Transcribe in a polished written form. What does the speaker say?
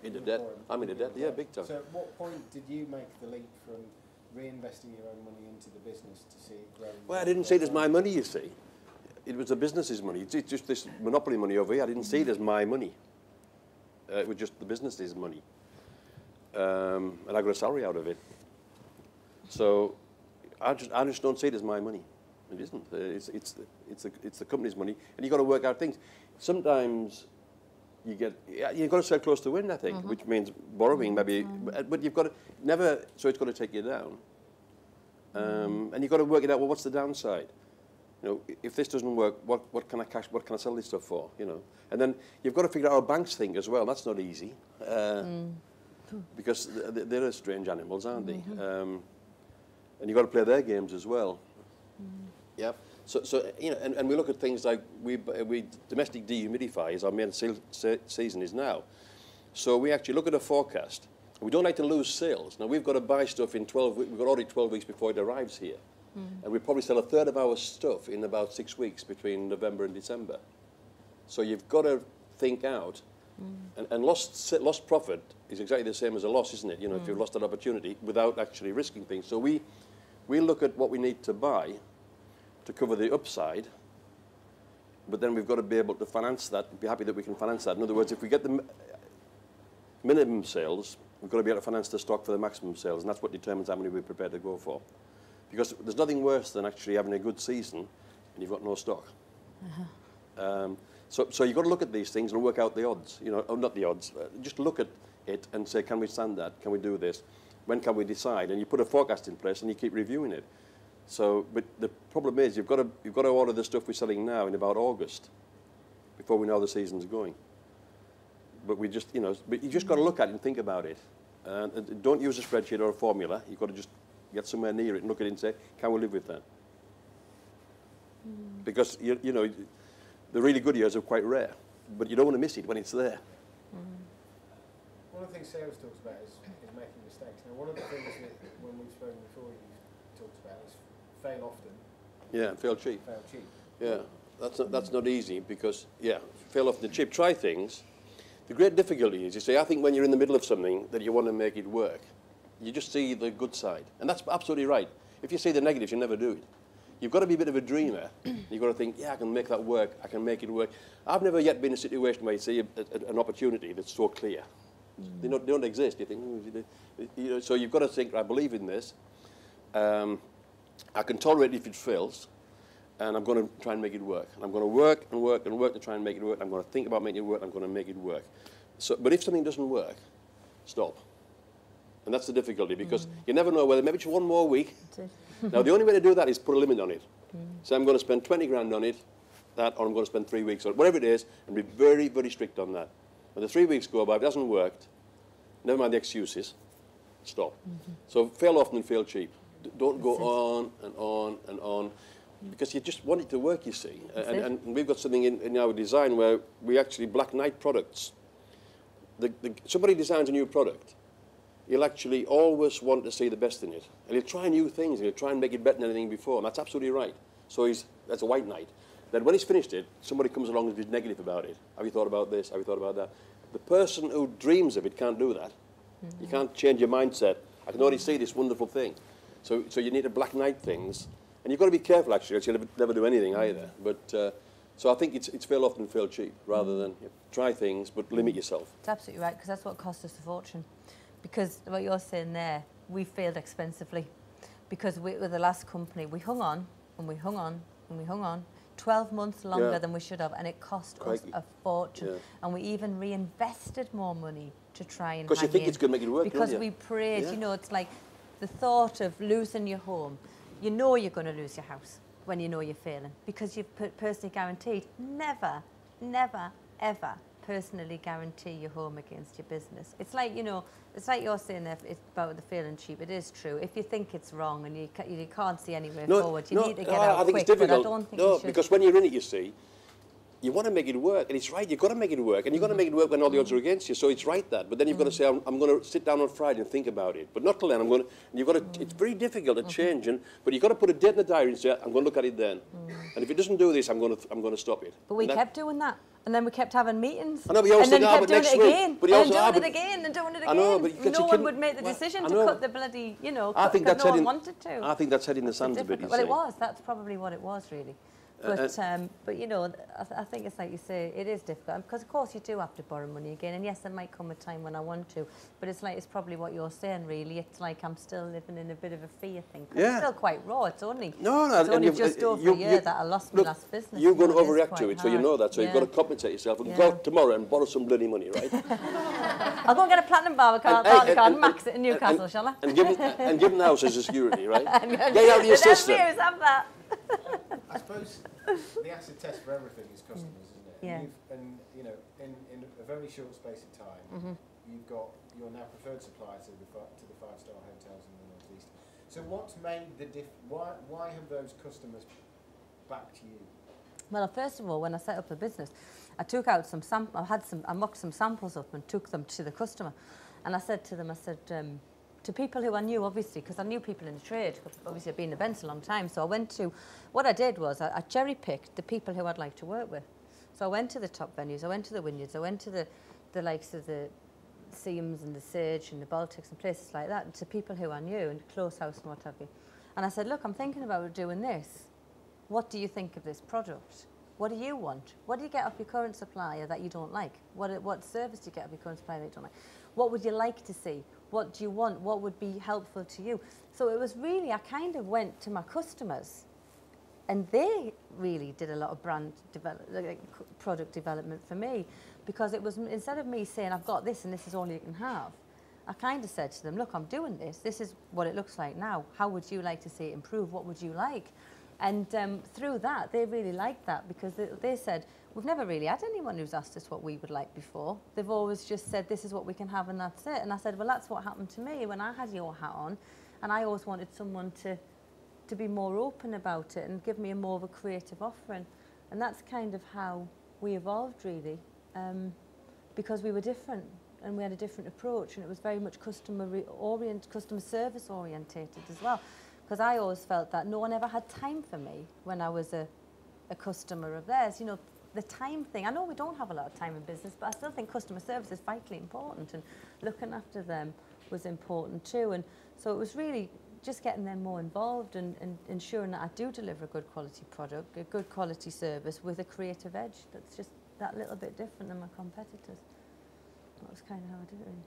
Into debt. I'm into debt, yeah, big time. So at what point did you make the leap from reinvesting your own money into the business to see it grow? Well, I didn't see it as my money, you see. It was the business's money. It's just this monopoly money over here. I didn't see it as my money. It was just the business's money. And I got a salary out of it. So I just don't see it as my money. It isn't. It's the company's money. And you've got to work out things. Sometimes you've got to stay close to wind, I think, which means borrowing maybe, but you've got to never, so it's got to take you down. And you've got to work it out, well, what's the downside? You know, if this doesn't work, what can I sell this stuff for, you know? And then you've got to figure out how banks think as well. That's not easy, because they're strange animals, aren't they? And you've got to play their games as well. Yeah. So you know, and we look at things like we domestic dehumidifiers. Our main season is now. So we actually look at a forecast. We don't like to lose sales. Now we've got to buy stuff in 12 weeks. We've got already 12 weeks before it arrives here. And we probably sell a third of our stuff in about 6 weeks between November and December. So you've got to think out. And lost profit is exactly the same as a loss, isn't it? You know, if you've lost an opportunity without actually risking things. So we look at what we need to buy to cover the upside, but then we've got to be able to finance that, be happy that we can finance that. In other words, if we get the minimum sales, we've got to be able to finance the stock for the maximum sales, and that's what determines how many we're prepared to go for. Because there's nothing worse than actually having a good season and you've got no stock. So you've got to look at these things and work out the odds. You know, not the odds. Just look at it and say, can we stand that? Can we do this? When can we decide? And you put a forecast in place and you keep reviewing it. So, but the problem is you've got to order the stuff we're selling now in about August, before we know the season's going. But we just, you know, but you just got to look at it and think about it. And don't use a spreadsheet or a formula. You've got to just get somewhere near it and look at it and say, can we live with that? Because you know, the really good years are quite rare, but you don't want to miss it when it's there. One of the things Sarah talks about is making mistakes. Now, one of the things that when we've spoken before you talked about is fail often. Yeah, fail cheap. Fail cheap. Yeah, that's not easy because, yeah, fail often cheap. Try things. The great difficulty is, you see, I think when you're in the middle of something that you want to make it work, you just see the good side. And that's absolutely right. If you see the negatives, you never do it. You've got to be a bit of a dreamer. You've got to think, yeah, I can make that work. I can make it work. I've never yet been in a situation where you see an opportunity that's so clear. They don't exist. You think, you know, so you've got to think, I believe in this. I can tolerate it if it fails, and I'm going to try and make it work. And I'm going to work and work and work to try and make it work. I'm going to think about making it work. I'm going to make it work. So, but if something doesn't work, stop. And that's the difficulty, because you never know whether maybe it's one more week. Now, the only way to do that is put a limit on it. So I'm going to spend 20 grand on it, or I'm going to spend 3 weeks on it, whatever it is, and be very, very strict on that. When the 3 weeks go by, if it hasn't worked, never mind the excuses, stop. So fail often and fail cheap. Don't go on and on and on, because you just want it to work, you see. And we've got something in our design where we actually Black Knight products. Somebody designs a new product, he'll actually always want to see the best in it. And he'll try new things, and he'll try and make it better than anything before, and that's absolutely right. So that's a white knight. Then when he's finished it, somebody comes along and is negative about it. Have you thought about this? Have you thought about that? The person who dreams of it can't do that. You can't change your mindset. I can already see this wonderful thing. So you need to Black Knight things. And you've got to be careful, actually, else you'll never do anything either. But so I think it's fail often and fail cheap, rather than try things, but limit yourself. It's absolutely right, because that's what cost us a fortune. Because what you're saying there, we failed expensively. Because with the last company, we hung on, and we hung on, and we hung on, 12 months longer than we should have, and it cost us a fortune. And we even reinvested more money to try and because you think it's going to make it work, because we prayed, you know, it's like the thought of losing your home. You know you're going to lose your house when you know you're failing, because you've personally guaranteed never, never, ever personally guarantee your home against your business. It's like, you know, it's like you're saying that it's about the feeling cheap. It is true. If you think it's wrong and you can't see anywhere forward, you need to get out I think quick. it's difficult. But I don't think no, you should. because when you're in it, you see, you want to make it work, and it's right. You've got to make it work, and you've got to make it work when all the odds are against you. So it's right that. But then you've got to say, I'm going to sit down on Friday and think about it. But not till then. I'm going to. And you've got to. It's very difficult to change, but you've got to put a date in the diary and say, I'm going to look at it then. And if it doesn't do this, I'm going to stop it. But we kept doing that. And then we kept having meetings. I know, but you also and then think, kept doing it again. but you also and doing it again and doing it again. I know, but no one would make the decision to cut the bloody, you know, because no one wanted to. I think that's heading the sands a bit, you Well, see. it was. That's probably what it was, really. But you know, I think it's like you say, it is difficult because of course you do have to borrow money again. And yes, there might come a time when I want to, but it's like it's probably what you're saying. Really, it's like I'm still living in a bit of a fear thing. It's still quite raw. It's only just over a year that I lost my last business. You're going to overreact to it, so you know that. So you've got to compensate yourself. And go out tomorrow and borrow some bloody money, right? I'll go and get a platinum bar card and max it in Newcastle, shall I? And give them the house as a security, right? Get out of your system. Have that. I suppose the acid test for everything is customers, isn't it? Yeah. And you know, in a very short space of time, you've got your now preferred supplier to the 5-star hotels in the North East. So what's made the why have those customers backed you? Well, first of all, when I set up the business, I took out some I mocked some samples up and took them to the customer, and I said to them, to people who I knew, obviously, because I knew people in the trade, obviously I've been in events a long time, so what I did was I cherry-picked the people who I'd like to work with. So I went to the top venues, I went to the Wynyards, I went to the likes of the Seams and the Sage and the Baltics and places like that, to people who I knew, and Close House and what have you. And I said, look, I'm thinking about doing this. What do you think of this product? What do you want? What do you get off your current supplier that you don't like? What service do you get off your current supplier that you don't like? What would you like to see? What do you want? What would be helpful to you? So it was really, I kind of went to my customers and they really did a lot of product development for me, because it was, instead of me saying, I've got this and this is all you can have, I kind of said to them, look, I'm doing this. This is what it looks like now. How would you like to see it improve? What would you like? And through that, they really liked that, because they said, we've never really had anyone who's asked us what we would like before. They've always just said, this is what we can have and that's it. And I said, well, that's what happened to me when I had your hat on. And I always wanted someone to be more open about it and give me more of a creative offering. And that's kind of how we evolved, really, because we were different and we had a different approach, and it was very much customer service orientated as well. Because I always felt that no one ever had time for me when I was a customer of theirs. You know, the time thing, I know we don't have a lot of time in business, but I still think customer service is vitally important, and looking after them was important too. And so it was really just getting them more involved and ensuring that I do deliver a good quality product, a good quality service with a creative edge that's just that little bit different than my competitors. That was kind of how I did it, really.